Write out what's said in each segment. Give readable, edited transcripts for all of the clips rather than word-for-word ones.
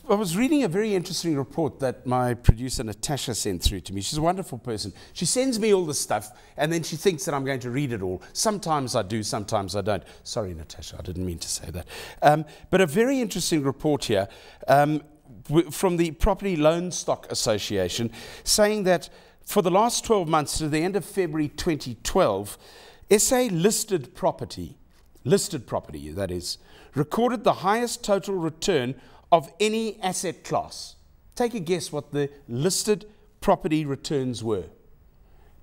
I was reading a very interesting report that my producer Natasha sent through to me. She's a wonderful person. She sends me all this stuff and then she thinks that I'm going to read it all. Sometimes I do, sometimes I don't. Sorry, Natasha, I didn't mean to say that. But a very interesting report here from the Property Loan Stock Association saying that for the last 12 months to the end of February 2012, SA listed property, that is, recorded the highest total return of any asset class. Take a guess what the listed property returns were.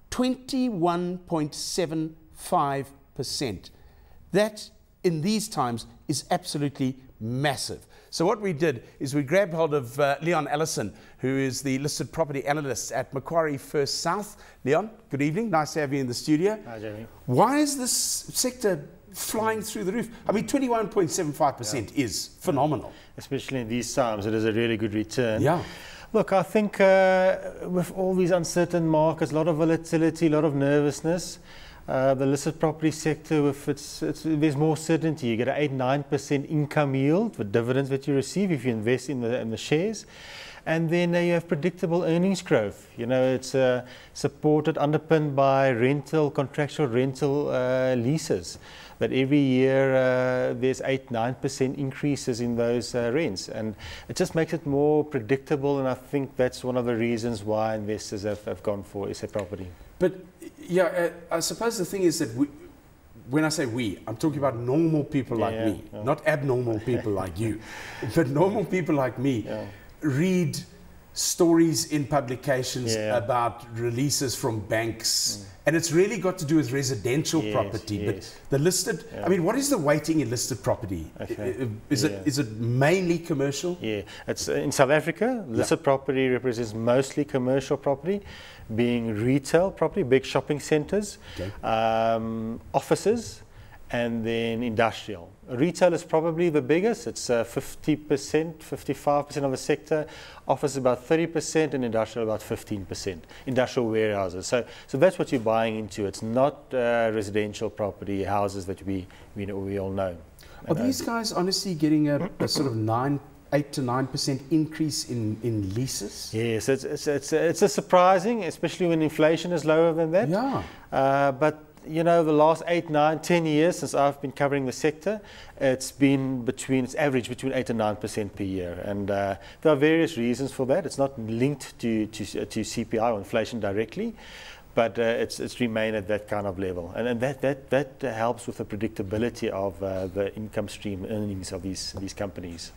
21.75%. That, in these times, is absolutely massive. So what we did is we grabbed hold of Leon Allison, who is the listed property analyst at Macquarie First South. Leon, good evening. Nice to have you in the studio. Hi, Jamie. Why is this sector flying through the roof? I mean, 21.75% is phenomenal. Especially in these times, it is a really good return. Yeah. Look, I think with all these uncertain markets, a lot of volatility, a lot of nervousness, the listed property sector, with there's more certainty. You get an 8-9% income yield with dividends that you receive if you invest in the shares. And then you have predictable earnings growth. You know, it's supported, underpinned by contractual rental leases. That every year there's 8-9% increases in those rents, and it just makes it more predictable. And I think that's one of the reasons why investors have gone for SA property. But yeah, I suppose the thing is that when I say we, I'm talking about normal people like me, not abnormal people like you, but normal people like me. Read stories in publications about releases from banks, and it's really got to do with residential property. But the listed, I mean, what is the weighting in listed property? Okay. Is it mainly commercial? Yeah, it's in South Africa. Listed property represents mostly commercial property, being retail property, big shopping centres, offices, and then industrial. Retail is probably the biggest. It's 50%, 55% of the sector. Office about 30%, and industrial about 15%. Industrial warehouses. So that's what you're buying into. It's not residential property, houses that we all know. Are these guys honestly getting a sort of 8 to 9% increase in leases? Yes, it's a surprising, especially when inflation is lower than that. Yeah. But you know, the last 8, 9, 10 years since I've been covering the sector, it's averaged between 8 and 9% per year. And there are various reasons for that. It's not linked to CPI or inflation directly, but it's remained at that kind of level. And that helps with the predictability of the income stream earnings of these companies.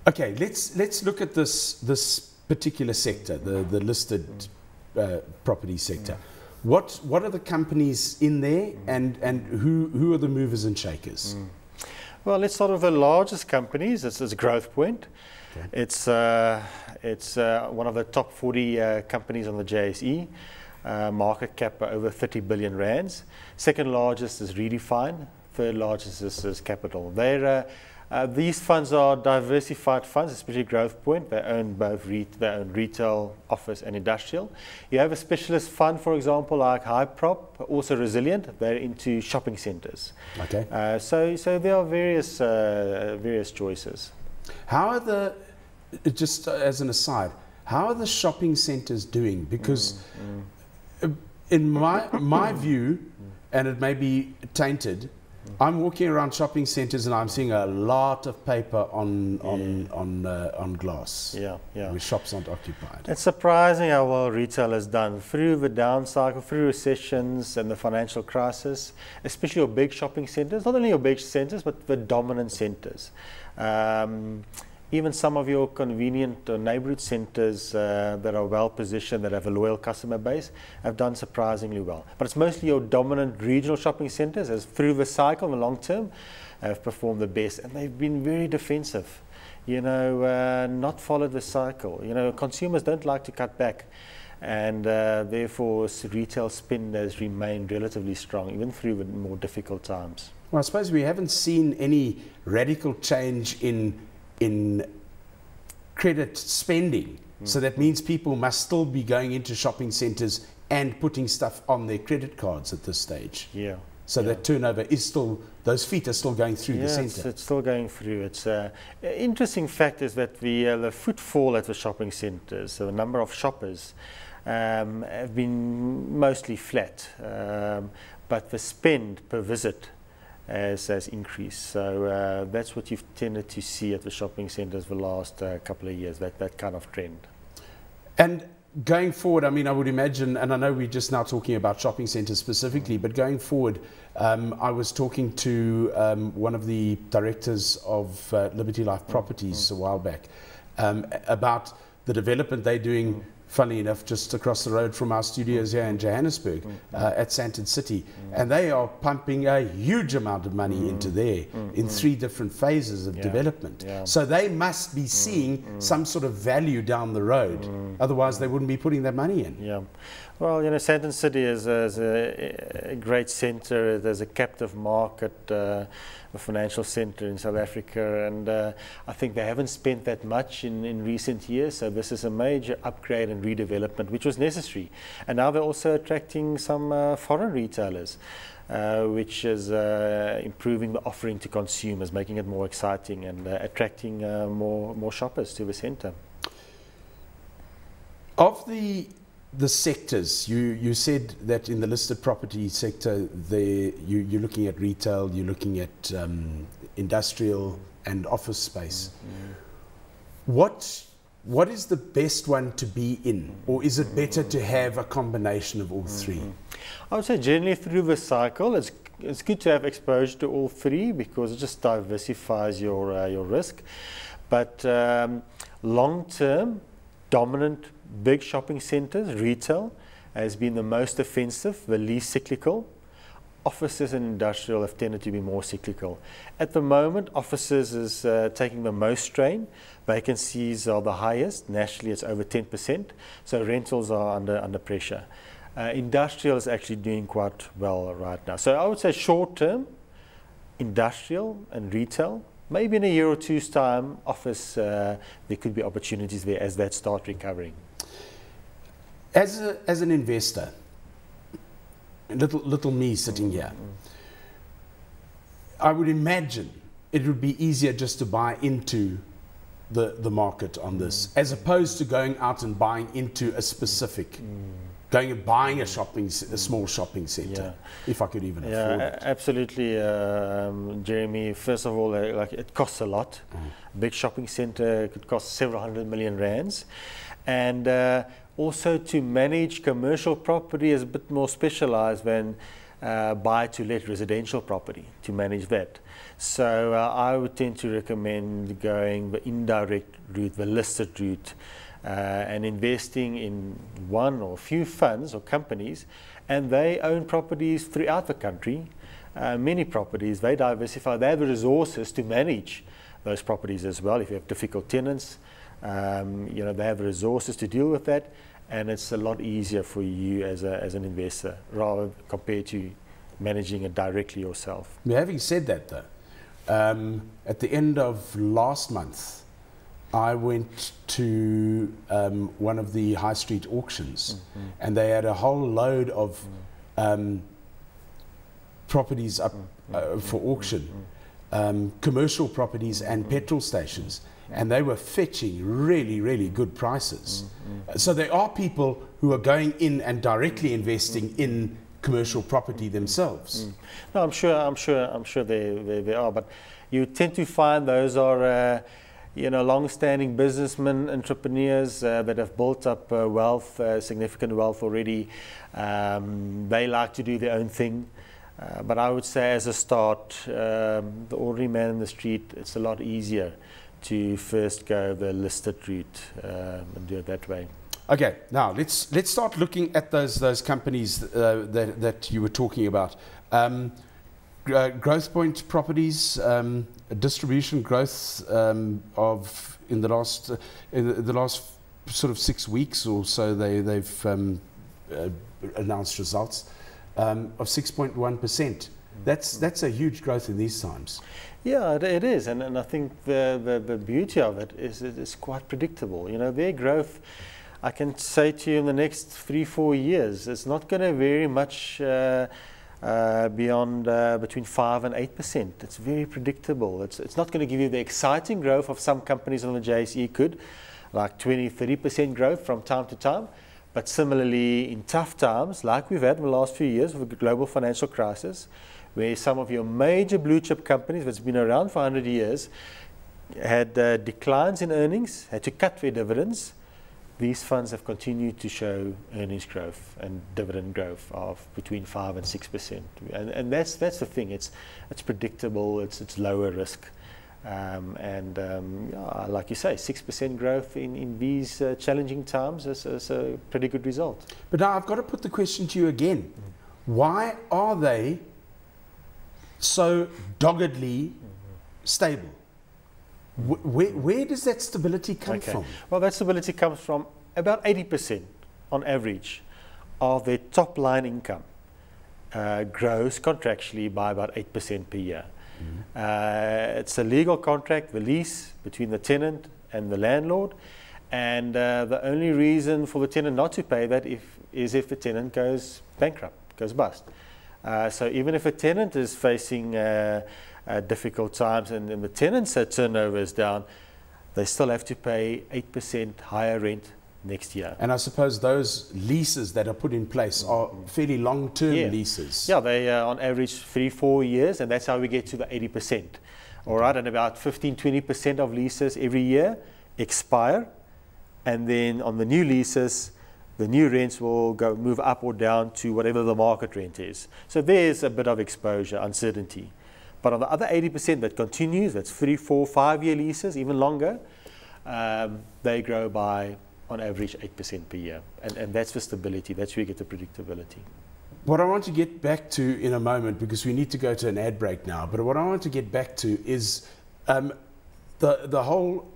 Okay, let's look at this particular sector, the listed property sector. What are the companies in there, and who are the movers and shakers? Well, let's start with the largest companies. This is Growth Point. Okay. It's one of the top 40 companies on the JSE. Market cap over 30 billion rands. Second largest is Redefine. Third largest is Capital. These funds are diversified funds, especially Growth Point. They own both retail, office, and industrial. You have a specialist fund, for example, like Hyprop, also resilient. They're into shopping centres. Okay. So there are various choices. How are just as an aside, how are the shopping centres doing? Because in my view, and it may be tainted, I'm walking around shopping centres and I'm seeing a lot of paper on glass. Where shops aren't occupied. It's surprising how well retail has done through the down cycle, through recessions and the financial crisis, especially your big shopping centres. Not only your big centres, but the dominant centres. Even some of your convenient neighbourhood centres that are well positioned, that have a loyal customer base, have done surprisingly well. But it's mostly your dominant regional shopping centres, as through the cycle in the long term, have performed the best, and they've been very defensive. You know, not followed the cycle. You know, consumers don't like to cut back, and therefore retail spend has remained relatively strong, even through the more difficult times. Well, I suppose we haven't seen any radical change in credit spending. So that means people must still be going into shopping centres and putting stuff on their credit cards at this stage. Yeah, So that turnover is still, those feet are still going through the centre. It's still going through. It's interesting fact is that the footfall at the shopping centres, so the number of shoppers, have been mostly flat, but the spend per visit has increased. So that's what you've tended to see at the shopping centres the last couple of years, that kind of trend. And going forward, I mean, I would imagine, and I know we're just now talking about shopping centres specifically, but going forward, I was talking to one of the directors of Liberty Life Properties a while back about the development they're doing, funnily enough, just across the road from our studios here in Johannesburg at Sandton City. And they are pumping a huge amount of money into there in 3 different phases of development. So they must be seeing some sort of value down the road. Otherwise, they wouldn't be putting that money in. Yeah. Well, you know, Sandton City is a great centre. There's a captive market, a financial centre in South Africa, and I think they haven't spent that much in recent years. So this is a major upgrade and redevelopment, which was necessary. And now they're also attracting some foreign retailers, which is improving the offering to consumers, making it more exciting and attracting more shoppers to the centre. Of the sectors, you said that in the listed property sector, you're looking at retail, you're looking at industrial and office space. What is the best one to be in, or is it better to have a combination of all 3? I would say generally through the cycle, it's good to have exposure to all 3 because it just diversifies your risk. But long term, dominant big shopping centres, retail, has been the most offensive, the least cyclical. Offices and industrial have tended to be more cyclical. At the moment, offices is taking the most strain. Vacancies are the highest. Nationally, it's over 10%. So rentals are under pressure. Industrial is actually doing quite well right now. So I would say short term, industrial and retail. Maybe in a year or two's time, office, there could be opportunities there as that starts recovering. As an investor, little me sitting here, I would imagine it would be easier just to buy into the market on this, as opposed to going out and buying into a specific, going and buying a small shopping centre, if I could even afford it. Absolutely, Jeremy. First of all, it costs a lot. A big shopping centre could cost several hundred million rands, and also to manage commercial property is a bit more specialised than buy-to-let residential property, to manage that. So I would tend to recommend going the indirect route, the listed route, and investing in one or a few funds or companies, and they own properties throughout the country, many properties. They diversify, they have the resources to manage those properties as well. If you have difficult tenants, you know, they have the resources to deal with that, and it's a lot easier for you as an investor rather compared to managing it directly yourself. Having said that though, at the end of last month, I went to one of the high street auctions, and they had a whole load of properties up for auction, commercial properties and petrol stations. And they were fetching really, really good prices. So there are people who are going in and directly investing in commercial property themselves. No, I'm sure they are. But you tend to find those are, you know, long-standing businessmen, entrepreneurs that have built up wealth, significant wealth already. They like to do their own thing. But I would say, as a start, the ordinary man in the street, it's a lot easier to first go the listed route and do it that way. Okay, now let's start looking at those companies that you were talking about. Growth Point Properties, distribution growth of in the last sort of 6 weeks or so, they've announced results of 6.1%. That's a huge growth in these times. Yeah, it is, and I think the beauty of it is it's quite predictable. You know, their growth, I can say to you, in the next 3-4 years, it's not going to vary much beyond between 5 and 8%. It's very predictable. It's not going to give you the exciting growth of some companies on the JSE could, like 20, 30% growth from time to time. But similarly, in tough times, like we've had in the last few years with the global financial crisis, where some of your major blue chip companies that's been around for 100 years had declines in earnings, had to cut their dividends, these funds have continued to show earnings growth and dividend growth of between 5 and 6%. And that's the thing. It's predictable, it's lower risk. Like you say, 6% growth in these challenging times is a pretty good result. But now I've got to put the question to you again. Why are they so doggedly stable? Where does that stability come from? Well, that stability comes from about 80% on average of their top line income grows contractually by about 8% per year. It's a legal contract, the lease between the tenant and the landlord, and the only reason for the tenant not to pay that is if the tenant goes bankrupt, goes bust. So even if a tenant is facing difficult times and the tenant's turnover is down, they still have to pay 8% higher rent next year. And I suppose those leases that are put in place are fairly long-term leases. Yeah, they are on average 3-4 years, and that's how we get to the 80%. All right, and about 15-20% of leases every year expire, and then on the new leases, the new rents will move up or down to whatever the market rent is. So there's a bit of exposure, uncertainty. But on the other 80% that continues, that's 3, 4, 5-year leases, even longer, they grow by, on average, 8% per year. And that's the stability. That's where you get the predictability. What I want to get back to in a moment, because we need to go to an ad break now, but what I want to get back to is the whole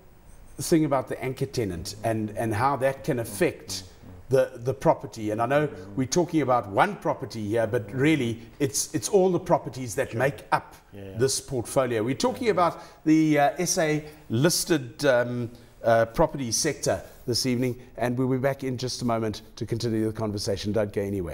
thing about the anchor tenant and how that can affect the property. And I know we're talking about one property here, but really it's all the properties that make up this portfolio. We're talking about the SA listed property sector this evening, and we'll be back in just a moment to continue the conversation. Don't go anywhere.